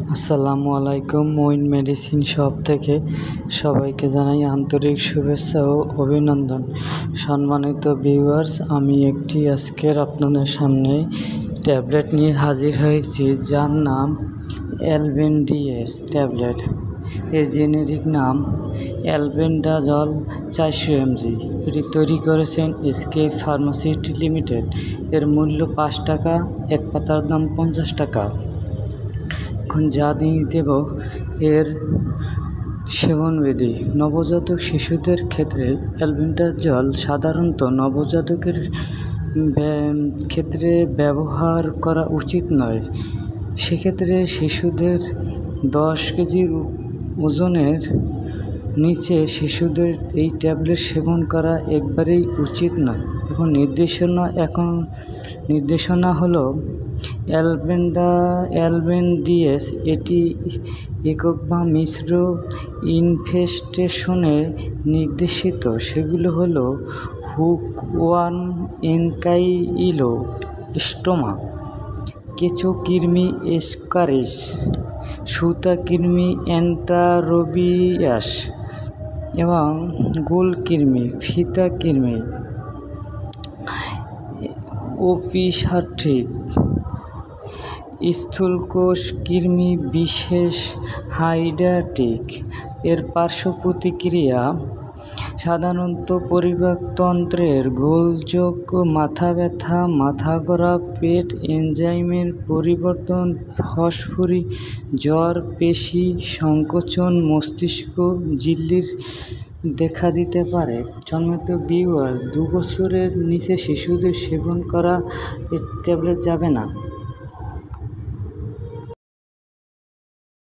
আসসালামু আলাইকুম। Moeen medicine shop থেকে সবাইকে জানাই আন্তরিক শুভেচ্ছা ও অভিনন্দন। সম্মানিত ভিউয়ার্স, আমি একটি আজকের আপনাদের সামনে ট্যাবলেট নিয়ে হাজির হয়েছি, যার নাম অ্যালবেন্ডিএস ট্যাবলেট। এর জেনেরিক নাম অ্যালবেন্ডাজল 400 mg। এটি তৈরি করেছেন এসকে ফার্মাসিস্ট লিমিটেড। এর মূল্য 5 টাকা, এক পাতার দাম 50 টাকা। এখন যা দিয়ে দেব এর সেবনবিধি। নবজাতক শিশুদের ক্ষেত্রে অ্যালবেন্ডাজল সাধারণত নবজাতকের ক্ষেত্রে ব্যবহার করা উচিত নয়। সেক্ষেত্রে শিশুদের 10 কেজির ওজনের নিচে শিশুদের এই ট্যাবলেট সেবন করা একবারেই উচিত নয়। নির্দেশনা হলো অ্যালবেন্ডিএস এটি একক বা মিশ্র ইনফেস্টেশনে নির্দেশিত। সেগুলো হলো হুকওয়ার্ম, এনকাইলো স্টোমা, কেঁচো কৃমি এসকারিস, সুতা কৃমি অ্যান্টারোবিয়াস এবং গোল কৃমি, ফিতা কৃমি, ওপিসার্ট্রিক, স্থূলকোষ কৃমি, বিশেষ হাইড্রাটিক। এর পার্শ্ব প্রতিক্রিয়া সাধারণত পরিপাকতন্ত্রের গোলযোগ, মাথা ব্যথা, মাথা ঘোরা, পেট এনজাইমের পরিবর্তন, ফসফরি জ্বর, পেশি সংকোচন, মস্তিষ্ক ঝিল্লির দেখা দিতে পারে। সম্মানিত ভিউয়ার্স, 2 বছরের নিচে শিশুদের সেবন করা এই ট্যাবলেট যাবে না।